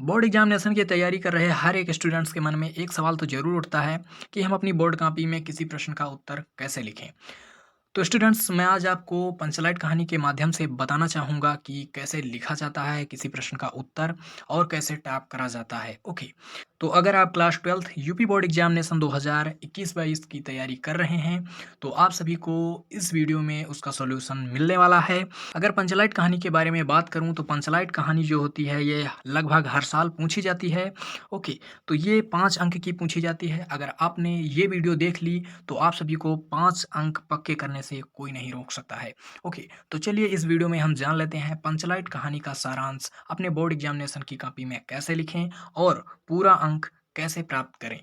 Board examination की तैयारी कर रहे हर एक स्टूडेंट्स के मन में एक सवाल तो ज़रूर उठता है कि हम अपनी बोर्ड कॉपी में किसी प्रश्न का उत्तर कैसे लिखें। तो स्टूडेंट्स, मैं आज आपको पंचलाइट कहानी के माध्यम से बताना चाहूँगा कि कैसे लिखा जाता है किसी प्रश्न का उत्तर और कैसे टाइप करा जाता है। ओके, तो अगर आप class 12th UP board examination 2021-22 की तैयारी कर रहे हैं तो आप सभी को इस वीडियो में उसका सॉल्यूशन मिलने वाला है। अगर पंचलाइट कहानी के बारे में बात करूं तो पंचलाइट कहानी जो होती है ये लगभग हर साल पूछी जाती है। ओके, तो ये 5 अंक की पूछी जाती है। अगर आपने ये वीडियो देख ली तो आप सभी को 5 अंक पक्के करने से कोई नहीं रोक सकता है। ओके, तो चलिए इस वीडियो में हम जान लेते हैं पंचलाइट कहानी का सारांश अपने बोर्ड एग्जामिनेशन की कॉपी में कैसे लिखें और पूरा अंक कैसे प्राप्त करें।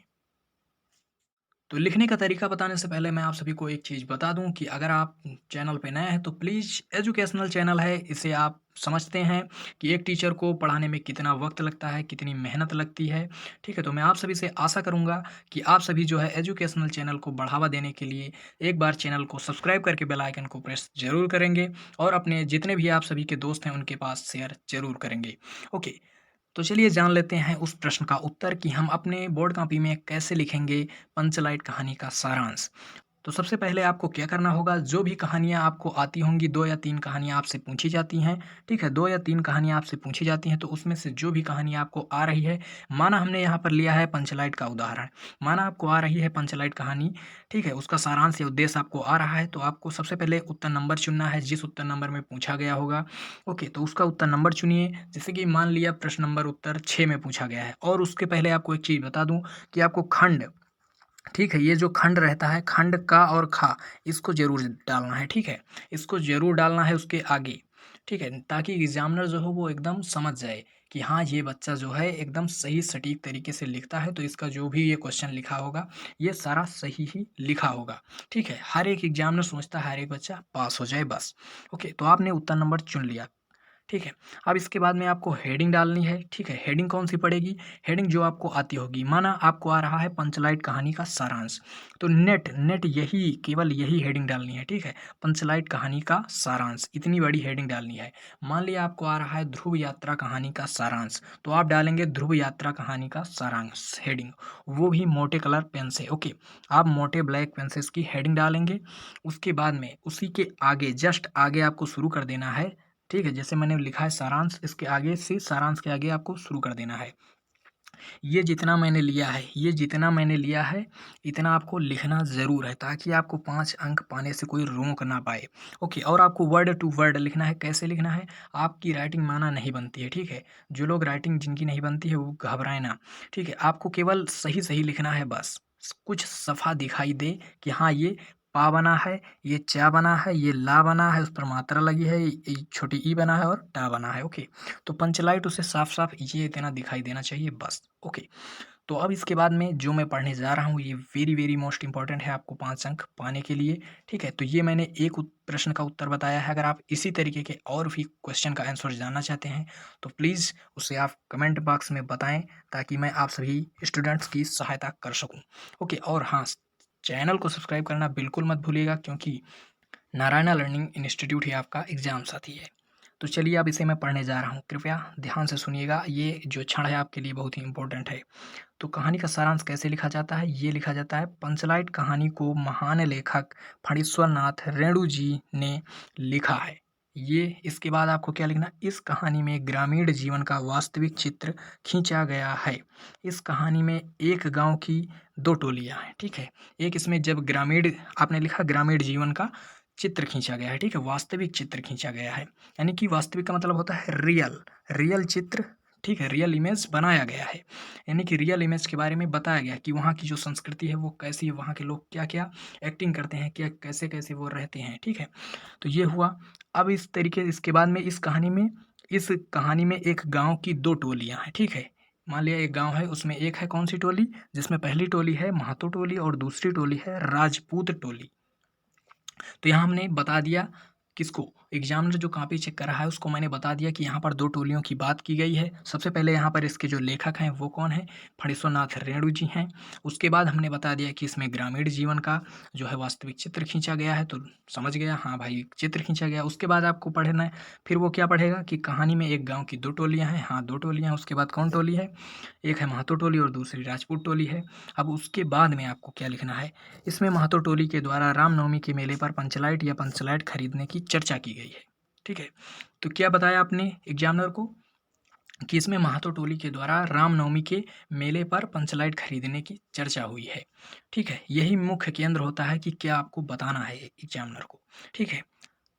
तो लिखने का तरीका बताने से पहले मैं आप सभी को एक चीज़ बता दूं कि अगर आप चैनल पे नए हैं तो प्लीज़, एजुकेशनल चैनल है, इसे आप समझते हैं कि एक टीचर को पढ़ाने में कितना वक्त लगता है, कितनी मेहनत लगती है। ठीक है, तो मैं आप सभी से आशा करूंगा कि आप सभी जो है एजुकेशनल चैनल को बढ़ावा देने के लिए एक बार चैनल को सब्सक्राइब करके बेल आइकन को प्रेस जरूर करेंगे और अपने जितने भी आप सभी के दोस्त हैं उनके पास शेयर जरूर करेंगे। ओके, तो चलिए जान लेते हैं उस प्रश्न का उत्तर कि हम अपने बोर्ड कॉपी में कैसे लिखेंगे पंचलाइट कहानी का सारांश। तो सबसे पहले आपको क्या करना होगा, जो भी कहानियाँ आपको आती होंगी, 2 या 3 कहानियाँ आपसे पूछी जाती हैं, ठीक है? 2 या 3 कहानियाँ आपसे पूछी जाती हैं, तो उसमें से जो भी कहानी आपको आ रही है, माना हमने यहाँ पर लिया है पंचलाइट का उदाहरण, माना आपको आ रही है पंचलाइट कहानी, ठीक है? उसका सारांश या उद्देश्य आपको आ रहा है, तो आपको सबसे पहले उत्तर नंबर चुनना है, जिस उत्तर नंबर में पूछा गया होगा। ओके, तो उसका उत्तर नंबर चुनिए। जैसे कि मान लिया प्रश्न नंबर उत्तर 6 में पूछा गया है और उसके पहले आपको एक चीज़ बता दूँ कि आपको खंड, ठीक है, ये जो खंड रहता है, खंड का और खा, इसको ज़रूर डालना है, ठीक है? इसको ज़रूर डालना है उसके आगे, ठीक है? ताकि एग्ज़ामिनर जो हो वो एकदम समझ जाए कि हाँ, ये बच्चा जो है एकदम सही सटीक तरीके से लिखता है, तो इसका जो भी ये क्वेश्चन लिखा होगा, ये सारा सही ही लिखा होगा, ठीक है? हर एक एग्ज़ामिनर सोचता है हर एक बच्चा पास हो जाए बस। ओके, तो आपने उत्तर नंबर चुन लिया। ठीक है, अब इसके बाद में आपको हेडिंग डालनी है, ठीक है? हेडिंग कौन सी पड़ेगी? हेडिंग जो आपको आती होगी, माना आपको आ रहा है पंचलाइट कहानी का सारांश, तो नेट नेट यही, केवल यही हेडिंग डालनी है, ठीक है? पंचलाइट कहानी का सारांश, इतनी बड़ी हेडिंग डालनी है। मान लिया आपको आ रहा है ध्रुव यात्रा कहानी का सारांश, तो आप डालेंगे ध्रुव यात्रा कहानी का सारांश हेडिंग, वो भी मोटे कलर पेन से। ओके, आप मोटे ब्लैक पेन से इसकी हेडिंग डालेंगे। उसके बाद में उसी के आगे, जस्ट आगे आपको शुरू कर देना है, ठीक है? जैसे मैंने लिखा है सारांश, इसके आगे से सारांश के आगे आपको शुरू कर देना है। ये जितना मैंने लिया है, ये जितना मैंने लिया है, इतना आपको लिखना ज़रूर है ताकि आपको 5 अंक पाने से कोई रोक ना पाए। ओके, और आपको वर्ड टू वर्ड लिखना है। कैसे लिखना है? आपकी राइटिंग माना नहीं बनती है, ठीक है? जो लोग राइटिंग जिनकी नहीं बनती है वो घबराएँ ना, ठीक है? आपको केवल सही-सही लिखना है बस। कुछ सफ़ा दिखाई दे कि हाँ, ये पा बना है, ये चा बना है, ये ला बना है, उस पर मात्रा लगी है, छोटी ई बना है और टा बना है। ओके, तो पंचलाइट उसे साफ-साफ ये इतना दिखाई देना चाहिए बस। ओके, तो अब इसके बाद में जो मैं पढ़ने जा रहा हूँ ये वेरी वेरी मोस्ट इंपॉर्टेंट है आपको 5 अंक पाने के लिए, ठीक है? तो ये मैंने एक प्रश्न का उत्तर बताया है। अगर आप इसी तरीके के और भी क्वेश्चन का आंसर जानना चाहते हैं तो प्लीज़ उसे आप कमेंट बॉक्स में बताएं ताकि मैं आप सभी स्टूडेंट्स की सहायता कर सकूँ। ओके, और हाँ, चैनल को सब्सक्राइब करना बिल्कुल मत भूलिएगा क्योंकि नारायणा लर्निंग इंस्टीट्यूट ही आपका एग्ज़ाम साथी है। तो चलिए अब इसे मैं पढ़ने जा रहा हूँ, कृपया ध्यान से सुनिएगा, ये जो क्षण है आपके लिए बहुत ही इम्पोर्टेंट है। तो कहानी का सारांश कैसे लिखा जाता है? ये लिखा जाता है, पंचलाइट कहानी को महान लेखक फणीश्वर नाथ रेणु जी ने लिखा है। ये इसके बाद आपको क्या लिखना? इस कहानी में ग्रामीण जीवन का वास्तविक चित्र खींचा गया है। इस कहानी में एक गांव की 2 टोलियां हैं, ठीक है? एक इसमें जब ग्रामीण आपने लिखा, ग्रामीण जीवन का चित्र खींचा गया है, ठीक है? वास्तविक चित्र खींचा गया है, यानी कि वास्तविक का मतलब होता है रियल, रियल चित्र, ठीक है? रियल इमेज बनाया गया है, यानी कि रियल इमेज के बारे में बताया गया कि वहाँ की जो संस्कृति है वो कैसी है, वहाँ के लोग क्या-क्या एक्टिंग करते हैं, क्या कैसे-कैसे वो रहते हैं, ठीक है? तो ये हुआ। अब इस तरीके इसके बाद में इस कहानी में एक गाँव की 2 टोलियाँ हैं, ठीक है? मान लिया एक गाँव है, उसमें एक है कौन-सी टोली? जिसमें पहली टोली है महातो टोली और दूसरी टोली है राजपूत टोली। तो यहाँ हमने बता दिया किसको? एग्जामिनर जो कॉपी चेक कर रहा है उसको मैंने बता दिया कि यहाँ पर 2 टोलियों की बात की गई है। सबसे पहले यहाँ पर इसके जो लेखक हैं वो कौन हैं? फणीश्वरनाथ रेणु जी हैं। उसके बाद हमने बता दिया कि इसमें ग्रामीण जीवन का जो है वास्तविक चित्र खींचा गया है, तो समझ गया हाँ भाई चित्र खींचा गया। उसके बाद आपको पढ़ना है, फिर वो क्या पढ़ेगा कि कहानी में एक गाँव की 2 टोलियाँ हैं। हाँ, 2 टोलियाँ हैं। उसके बाद कौन टोली है? एक है महतो टोली और दूसरी राजपूत टोली है। अब उसके बाद में आपको क्या लिखना है? इसमें महतो टोली के द्वारा रामनवमी के मेले पर पंचलाइट या पंचलाइट खरीदने की चर्चा की गई है। ठीक है, तो क्या बताया आपने एग्जामिनर को कि इसमें महतो टोली के द्वारा रामनवमी के मेले पर पंचलाइट खरीदने की चर्चा हुई है। ठीक है, यही मुख्य केंद्र होता है कि क्या आपको बताना है एग्जामिनर को। ठीक है,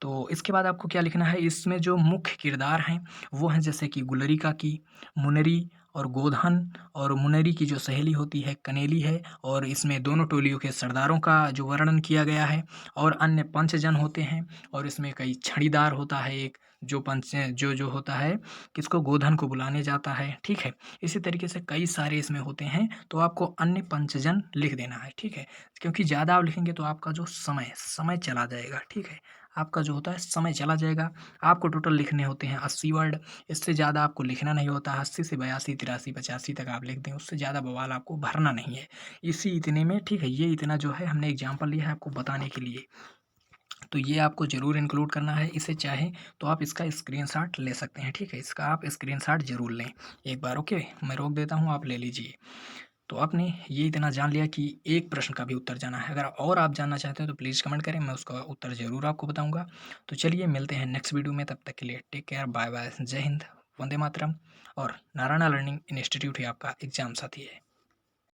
तो इसके बाद आपको क्या लिखना है? इसमें जो मुख्य किरदार हैं वो हैं जैसे कि गुलरी काकी, मुनरी और गोधन, और मुनरी की जो सहेली होती है कनेली है, और इसमें दोनों टोलियों के सरदारों का जो वर्णन किया गया है, और अन्य पंचजन होते हैं, और इसमें कई छड़ीदार होता है एक जो पंच जो जो होता है किसको गोधन को बुलाने जाता है। ठीक है, इसी तरीके से कई सारे इसमें होते हैं, तो आपको अन्य पंचजन लिख देना है। ठीक है, क्योंकि ज़्यादा आप लिखेंगे तो आपका जो समय चला जाएगा। ठीक है, आपका जो होता है समय चला जाएगा। आपको टोटल लिखने होते हैं 80 वर्ड, इससे ज़्यादा आपको लिखना नहीं होता। 80 से 82, 83, 85 तक आप लिख दें, उससे ज़्यादा बवाल आपको भरना नहीं है। इसी इतने में ठीक है, ये इतना जो है हमने एग्जाम्पल लिया है आपको बताने के लिए। तो ये आपको ज़रूर इंक्लूड करना है। इसे चाहे तो आप इसका स्क्रीनशॉट ले सकते हैं। ठीक है, इसका आप स्क्रीनशॉट ज़रूर लें एक बार। ओके, मैं रोक देता हूँ, आप ले लीजिए। तो आपने ये इतना जान लिया कि एक प्रश्न का भी उत्तर जाना है। अगर और आप जानना चाहते हो तो प्लीज़ कमेंट करें, मैं उसका उत्तर ज़रूर आपको बताऊँगा। तो चलिए मिलते हैं नेक्स्ट वीडियो में, तब तक के लिए टेक केयर, बाय बाय, जय हिंद, वंदे मातरम। और नारायणा लर्निंग इंस्टीट्यूट ही आपका एग्ज़ाम साथी है।